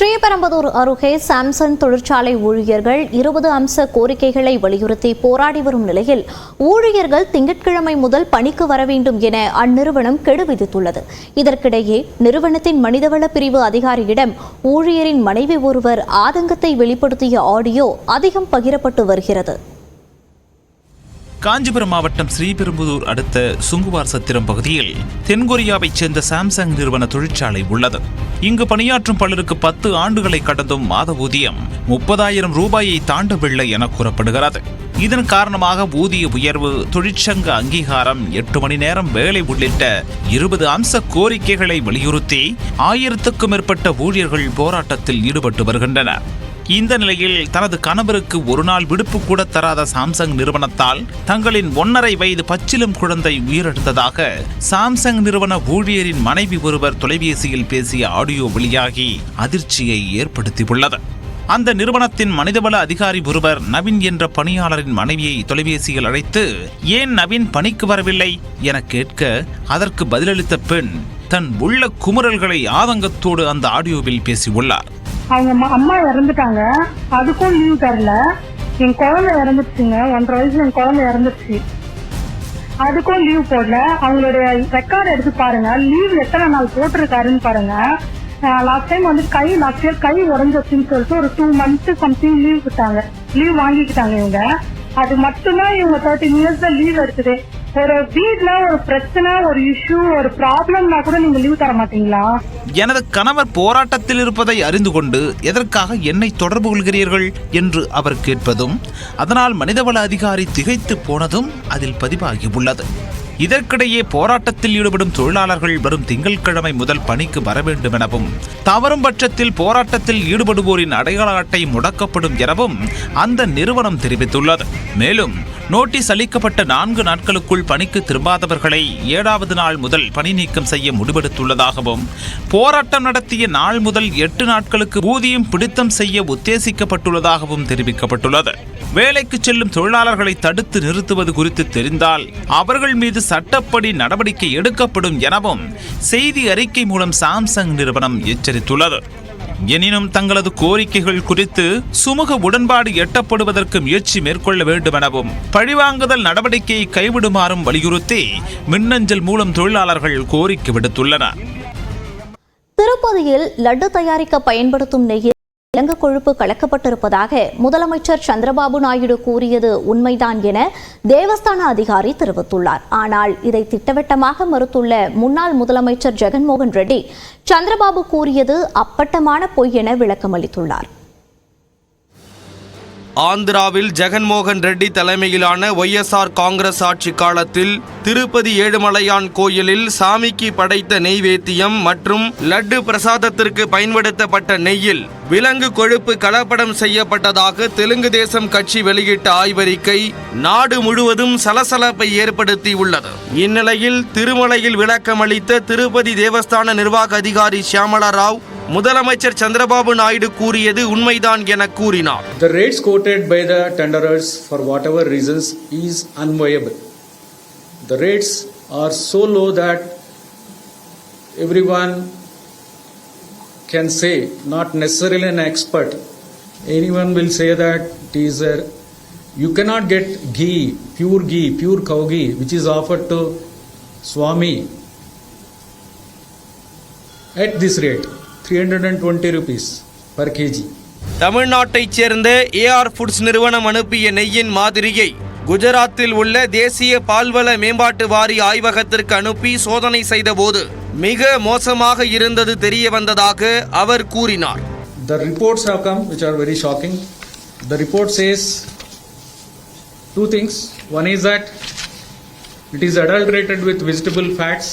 ஸ்ரீபெரும்புதூர் அருகே சாம்சங் தொழிற்சாலை ஊழியர்கள் 20 அம்ச கோரிக்கைகளை வலியுறுத்தி போராடி வரும் நிலையில் ஊழியர்கள் திங்கட்கிழமை முதல் பணிக்கு வர வேண்டும் என அந்நிறுவனம் கெடு விதித்துள்ளது. இதற்கிடையே நிறுவனத்தின் மனிதவள பிரிவு அதிகாரியிடம் ஊழியரின் மனைவி ஒருவர் ஆதங்கத்தை வெளிப்படுத்திய ஆடியோ அதிகம் பகிரப்பட்டு வருகிறது. காஞ்சிபுரம் மாவட்டம் ஸ்ரீபெரும்புதூர் அடுத்த சுங்குவார் சத்திரம் பகுதியில் தென்கொரியாவைச் சேர்ந்த சாம்சங் நிறுவன தொழிற்சாலை உள்ளது. இங்கு பணியாற்றும் பலருக்கு 10 ஆண்டுகளை கடந்தும் மாத ஊதியம் 30,000 ரூபாயை தாண்டவில்லை என கூறப்படுகிறது. இதன் காரணமாக ஊதிய உயர்வு, தொழிற்சங்க அங்கீகாரம், 8 மணி நேரம் வேலை உள்ளிட்ட 20 அம்ச கோரிக்கைகளை வலியுறுத்தி 1000க்கும் மேற்பட்ட ஊழியர்கள் போராட்டத்தில் ஈடுபட்டு வருகின்றனர். இந்த நிலையில் தனது கணவருக்கு ஒரு நாள் விடுப்பு கூட தராத சாம்சங் நிறுவனத்தால் தங்களின் 1.5 வயது பச்சிளம் குழந்தை உயிரிழந்ததாக சாம்சங் நிறுவன ஊழியரின் மனைவி ஒருவர் தொலைபேசியில் பேசிய ஆடியோ வெளியாகி அதிர்ச்சியை ஏற்படுத்தியுள்ளது. அந்த நிறுவனத்தின் மனிதவள அதிகாரி ஒருவர் நவீன் என்ற பணியாளரின் மனைவியை தொலைபேசியில் அழைத்து ஏன் நவீன் பணிக்கு வரவில்லை என கேட்க அதற்கு பதிலளித்த பெண் தன் உள்ள குமுறல்களை ஆதங்கத்தோடு அந்த ஆடியோவில் பேசியுள்ளார். அவங்க அம்மா இறந்துட்டாங்க, அதுக்கும் லீவ் தரல. என் குழந்தை இறந்துச்சுங்க, 1.5 வயசுல என் குழந்தை இறந்துச்சு, அதுக்கும் லீவ் போடல. அவங்களுடைய ரெக்கார்டு எடுத்து பாருங்க, லீவ் எத்தனை நாள் போட்டிருக்காருன்னு பாருங்க. லாஸ்ட் டைம் வந்து லாஸ்ட் இயர் கை உடஞ்சிச்சுன்னு சொல்லிட்டு ஒரு 2 months சம்திங் லீவ் வாங்கிக்கிட்டாங்க இவங்க. அது மட்டும்தான் இவங்க 13 years லீவ் எடுத்தது. ஒரு வீட்ல ஒரு பிரச்சனை, ஒரு இஷ்யூ, ஒரு ப்ராப்ளம்னா கூட நீங்க லீவ் தர மாட்டீங்களா? எனது கணவர் போராட்டத்தில் இருப்பதை அறிந்து கொண்டு எதற்காக என்னை தொடர்பு கொள்கிறீர்கள் என்று அவர் கேட்பதும், அதனால் மனிதவள அதிகாரி திகைத்து போனதும் அதில் பதிவாகியுள்ளது. இதற்கிடையே போராட்டத்தில் ஈடுபடும் தொழிலாளர்கள் வரும் திங்கட்கிழமை முதல் பணிக்கு வர வேண்டும் எனவும், தவறும் பட்சத்தில் போராட்டத்தில் ஈடுபடுவோரின் அடையாள அட்டை முடக்கப்படும் எனவும் அந்த நிறுவனம் தெரிவித்துள்ளது. மேலும் நோட்டீஸ் அளிக்கப்பட்ட 4 நாட்களுக்குள் பணிக்கு திரும்பாதவர்களை 7வது நாள் முதல் பணி நீக்கம் செய்ய முடிவெடுத்துள்ளதாகவும், போராட்டம் நடத்திய நாள் முதல் 8 நாட்களுக்கு ஊதியம் பிடித்தம் செய்ய உத்தேசிக்கப்பட்டுள்ளதாகவும் தெரிவிக்கப்பட்டுள்ளது. வேலைக்கு செல்லும் தொழிலாளர்களை தடுத்து நிறுத்துவது குறித்து தெரிந்தால் அவர்கள் மீது சட்டப்படி நடவடிக்கை எடுக்கப்படும் எனவும் செய்தி அறிக்கை மூலம் சாம்சங் நிறுவனம் எச்சரித்துள்ளது. எனினும் தங்களது கோரிக்கைகள் குறித்து சுமூக உடன்பாடு எட்டப்படுவதற்கு முயற்சி மேற்கொள்ள வேண்டும் எனவும், பழிவாங்குதல் நடவடிக்கையை கைவிடுமாறும் வலியுறுத்தி மின்னஞ்சல் மூலம் தொழிலாளர்கள் கோரிக்கை விடுத்துள்ளனர். திருப்பதியில் லட்டு தயாரிக்க பயன்படுத்தும் நெய்யில் விலங்கு கொழுப்பு கலக்கப்பட்டிருப்பதாக முதலமைச்சர் சந்திரபாபு நாயுடு கூறியது உண்மைதான் என தேவஸ்தான அதிகாரி தெரிவித்துள்ளார். ஆனால் இதை திட்டவட்டமாக மறுத்துள்ள முன்னாள் முதலமைச்சர் ஜெகன்மோகன் ரெட்டி சந்திரபாபு கூறியது அப்பட்டமான பொய் என விளக்கமளித்துள்ளார். ஆந்திராவில் ஜெகன்மோகன் ரெட்டி தலைமையிலான ஒய்எஸ்ஆர் காங்கிரஸ் ஆட்சி காலத்தில் திருப்பதி ஏழுமலையான் கோயிலில் சாமிக்கு படைத்த நெய்வேத்தியம் மற்றும் லட்டு பிரசாதத்திற்கு பயன்படுத்தப்பட்ட நெய்யில் விலங்கு கொழுப்பு கலப்படம் செய்யப்பட்டதாக தெலுங்கு தேசம் கட்சி வெளியிட்ட ஆய்வறிக்கை நாடு முழுவதும் சலசலப்பை ஏற்படுத்தியுள்ளது. இந்நிலையில் திருமலையில் விளக்கமளித்த திருப்பதி தேவஸ்தான நிர்வாக அதிகாரி ஷியாமலா ராவ் முதலமைச்சர் சந்திரபாபு நாயுடு கூறியது உண்மைதான் என கூறினார். The rates quoted by the tenderers for whatever reasons is unviable. The rates are so low that everyone can say, not necessarily an expert, anyone will say that it is you cannot get ghee, pure cow ghee, which is offered to Swami at this rate. 320 rupees per kg. தமிழ்நாட்டைச் சேர்ந்த AR foods நிறுவனம் அனுப்பிய நெய்யின் மாதிரியை குஜராத்தில் உள்ள தேசிய பால்வள மேம்பாட்டு வாரிய ஆய்வகத்திற்கு அனுப்பி சோதனை செய்தபோது மிக மோசமாக இருந்தது தெரிய வந்ததாக அவர் கூறினார். The reports have come which are very shocking. The report says 2 things. One is that it is adulterated with vegetable fats,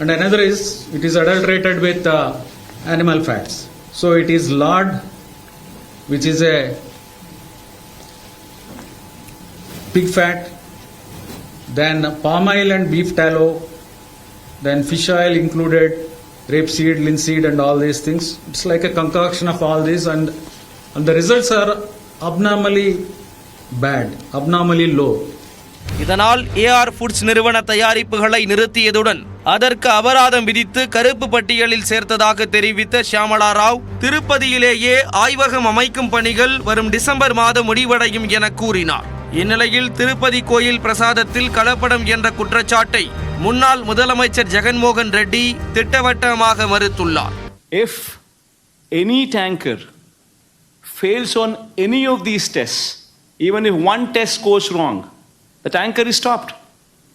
and another is it is adulterated with animal fats. So it is lard, which is a pig fat, then palm oil and beef tallow, then fish oil included, rapeseed, linseed and all these things. It's like a concoction of all this, and the results are abnormally bad, abnormally low. இதனால் AR foods நிறுவன தயாரிப்புகளை நிறுத்தியதுடன் அதற்கு அபராதம் விதித்து கருப்பு பட்டியலில் சேர்த்ததாக தெரிவித்த ஷியாமளா ராவ், திருப்பதியிலேயே ஆய்வகம் அமைக்கும் பணிகள் வரும் டிசம்பர் மாதம் முடிவடையும் என கூறினார். இந்நிலையில் திருப்பதி கோயில் பிரசாதத்தில் கலப்படம் என்ற குற்றச்சாட்டை முன்னாள் முதலமைச்சர் ஜெகன்மோகன் ரெட்டி திட்டவட்டமாக மறுத்துள்ளார். If any tanker fails on any of these tests, even if one test goes wrong, the tanker is stopped.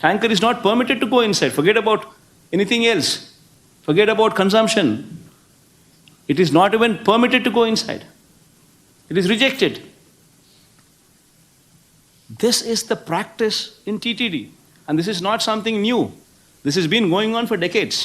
Tanker is not permitted to go inside. Forget about anything else. Forget about consumption. It is not even permitted to go inside. It is rejected. This is the practice in TTD. And this is not something new. This has been going on for decades.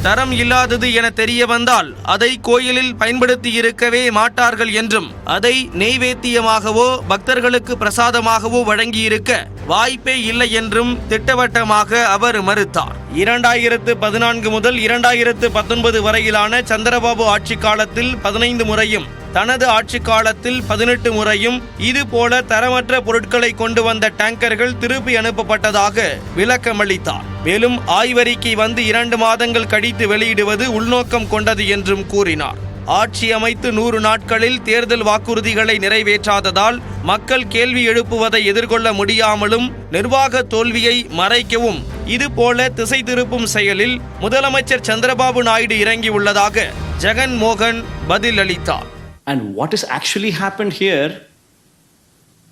தரம் இல்லாதது என தெரிய வந்தால் அதை கோயிலில் பயன்படுத்தி இருக்கவே மாட்டார்கள் என்றும், அதை நெய்வேத்தியமாகவோ பக்தர்களுக்கு பிரசாதமாகவோ வழங்கியிருக்க வாய்ப்பே இல்லை என்றும் திட்டவட்டமாக அவர் மறுத்தார். 2014 முதல் 2019 வரையிலான சந்திரபாபு ஆட்சி காலத்தில் 15 முறையும், தனது ஆட்சி காலத்தில் 18 முறையும் இதுபோல தரமற்ற பொருட்களை கொண்டு வந்த டேங்கர்கள் திருப்பி அனுப்பப்பட்டதாக விளக்கமளித்தார். மேலும் ஆய்வறிக்கை வந்து 2 மாதங்கள் கழித்து வெளியிடுவது உள்நோக்கம் கொண்டது என்றும் கூறினார். ஆட்சி அமைத்து 100 நாட்களில் தேர்தல் வாக்குறுதிகளை நிறைவேற்றாததால் மக்கள் கேள்வி எழுப்புவதை எதிர்கொள்ள முடியாமலும் நிர்வாக தோல்வியை மறைக்கவும் இதுபோல திசை திருப்பும் செயலில் முதலமைச்சர் சந்திரபாபு நாயுடு இறங்கியுள்ளதாக ஜெகன்மோகன் பதில் அளித்தார். And what has actually happened here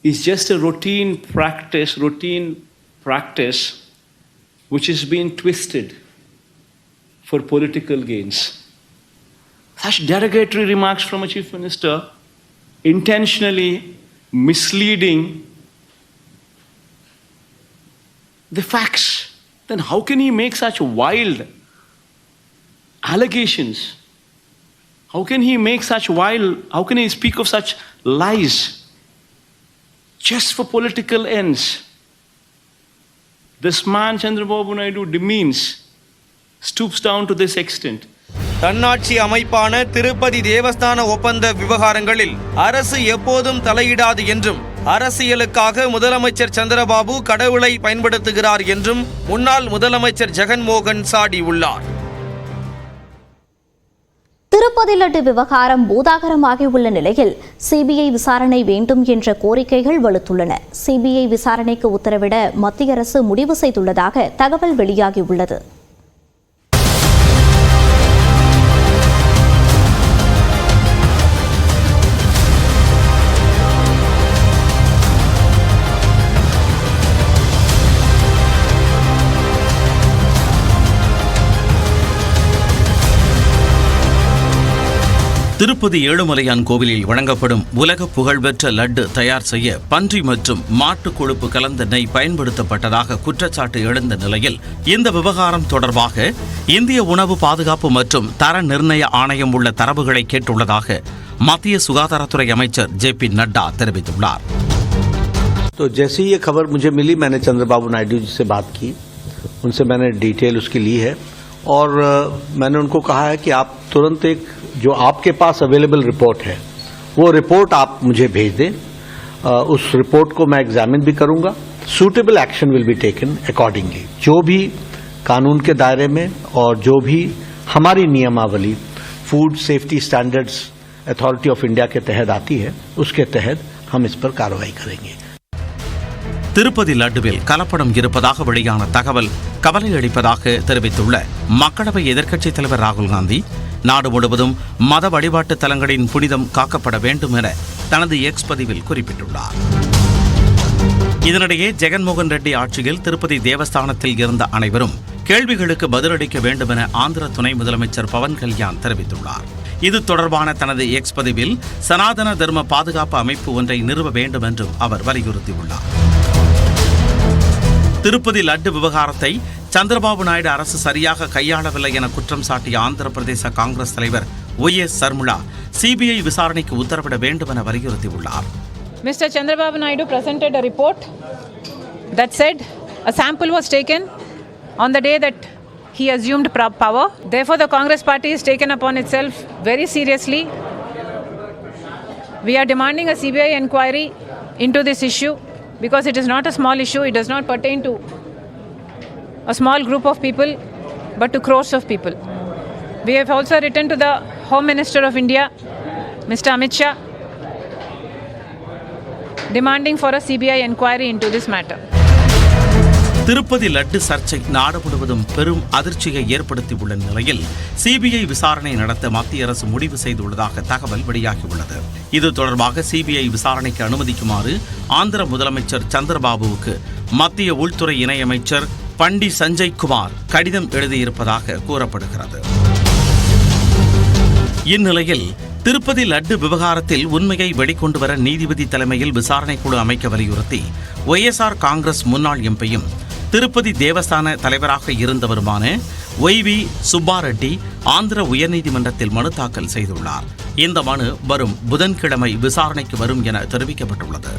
is just a routine practice which has been twisted for political gains. Such derogatory remarks from a chief minister, intentionally misleading the facts. Then how can he make such wild allegations? How can he speak of such lies just for political ends? This man, Chandrababu Naidu, demeans, stoops down to this extent. தன்னாட்சி அமைப்பான திருப்பதி தேவஸ்தான ஒப்பந்த விவகாரங்களில் அரசு எப்போதும் தலையிடாது என்றும், அரசியலுக்காக முதலமைச்சர் சந்திரபாபு கடவுளை பயன்படுத்துகிறார் என்றும் முன்னாள் முதலமைச்சர் ஜெகன்மோகன் சாடியுள்ளார். திருப்பதி லட்டு விவகாரம் பூதாகரமாகியுள்ள நிலையில் சிபிஐ விசாரணை வேண்டும் என்ற கோரிக்கைகள் வலுத்துள்ளன. சிபிஐ விசாரணைக்கு உத்தரவிட மத்திய அரசு முடிவு செய்துள்ளதாக தகவல் வெளியாகியுள்ளது. திருப்பதி ஏழுமலையான் கோவிலில் வழங்கப்படும் உலக புகழ்பெற்ற லட்டு தயார் செய்ய பன்றி மற்றும் மாட்டு கொழுப்பு கலந்த நெய் பயன்படுத்தப்பட்டதாக குற்றச்சாட்டு எழுந்த நிலையில் இந்த விவகாரம் தொடர்பாக இந்திய உணவு பாதுகாப்பு மற்றும் தர நிர்ணய ஆணையம் உள்ள தரவுகளை கேட்டுள்ளதாக மத்திய சுகாதாரத்துறை அமைச்சர் JP நட்டா தெரிவித்துள்ளார். तो जैसे ये खबर मुझे मिली, मैंने चंद्रबाबू नायडू जी से बात की, उनसे मैंने डिटेल उसकी ली है और मैंने उनको कहा है कि आप तुरंत एक जो आपके पास अवेलेबल रिपोर्ट है वो रिपोर्ट आप मुझे भेज दें. उस रिपोर्ट को मैं एग्जामिन भी करूंगा. Suitable action will be taken accordingly. जो भी कानून के दायरे में और जो भी हमारी नियमावली food safety standards authority of India के तहत आती है, उसके तहत हम इस पर कार्रवाई करेंगे. திருப்பதி லட்டுவில் கலப்படம் இருப்பதாக வெளியான தகவல் கவலை அளிப்பதாக தெரிவித்துள்ள மக்களவை எதிர்க்கட்சித் தலைவர் ராகுல் காந்தி, நாடு முழுவதும் மத வழிபாட்டு தலங்களின் புனிதம் காக்கப்பட வேண்டும் என தனது எக்ஸ் பதிவில் குறிப்பிட்டுள்ளார். இதனிடையே ஜெகன்மோகன் ரெட்டி ஆட்சியில் திருப்பதி தேவஸ்தானத்தில் இருந்த அனைவரும் கேள்விகளுக்கு பதிலளிக்க வேண்டும் என ஆந்திர துணை முதலமைச்சர் பவன் கல்யாண் தெரிவித்துள்ளார். இது தொடர்பான தனது எக்ஸ் பதிவில் சனாதன தர்ம பாதுகாப்பு அமைப்பு ஒன்றை நிறுவ வேண்டும் என்றும் அவர் வலியுறுத்தியுள்ளார். திருப்பதி லட்டு விவகாரத்தை சந்திரபாபு நாயுடு அரசு சரியாக கையாளவில்லை என குற்றம் சாட்டிய ஆந்திர பிரதேச காங்கிரஸ் தலைவர் YS சர்மிளா சிபிஐ விசாரணைக்கு உத்தரவிட வேண்டும் என வலியுறுத்தியுள்ளார். Mr. Chandrababu Naidu presented a report that said a sample was taken on the day that he assumed power. Therefore, the Congress party has taken upon itself very seriously. We are demanding a CBI inquiry into this issue. because it is not a small issue. It does not pertain to a small group of people, but to crores of people. We have also written to the Home Minister of India, Mr. Amit Shah, demanding for a CBI inquiry into this matter. Tirupati laddu சர்ச்சை நாடு முழுவதும் பெரும் அதிர்ச்சியை ஏற்படுத்தியுள்ள நிலையில் CBI விசாரணை நடத்த மத்திய அரசு முடிவு செய்துள்ளதாக தகவல் வெளியாகியுள்ளது. இது தொடர்பாக சிபிஐ விசாரணைக்கு அனுமதிக்குமாறு ஆந்திர முதலமைச்சர் சந்திரபாபுவுக்கு மத்திய உள்துறை இணையமைச்சர் பண்டி சஞ்சய் குமார் கடிதம் எழுதியிருப்பதாக கூறப்படுகிறது. இந்நிலையில் திருப்பதி லட்டு விவகாரத்தில் உண்மையை வெளிக்கொண்டு வர நீதிபதி தலைமையில் விசாரணை குழு அமைக்க வலியுறுத்தி ஒய்எஸ்ஆர் காங்கிரஸ் முன்னாள் எம்பியும் திருப்பதி தேவஸ்தான தலைவராக இருந்தவருமான ஒய்வி சுப்பாரெட்டி ஆந்திர உயர்நீதிமன்றத்தில் மனு தாக்கல் செய்துள்ளார். இந்த மனு வரும் புதன்கிழமை விசாரணைக்கு வரும் என தெரிவிக்கப்பட்டுள்ளது.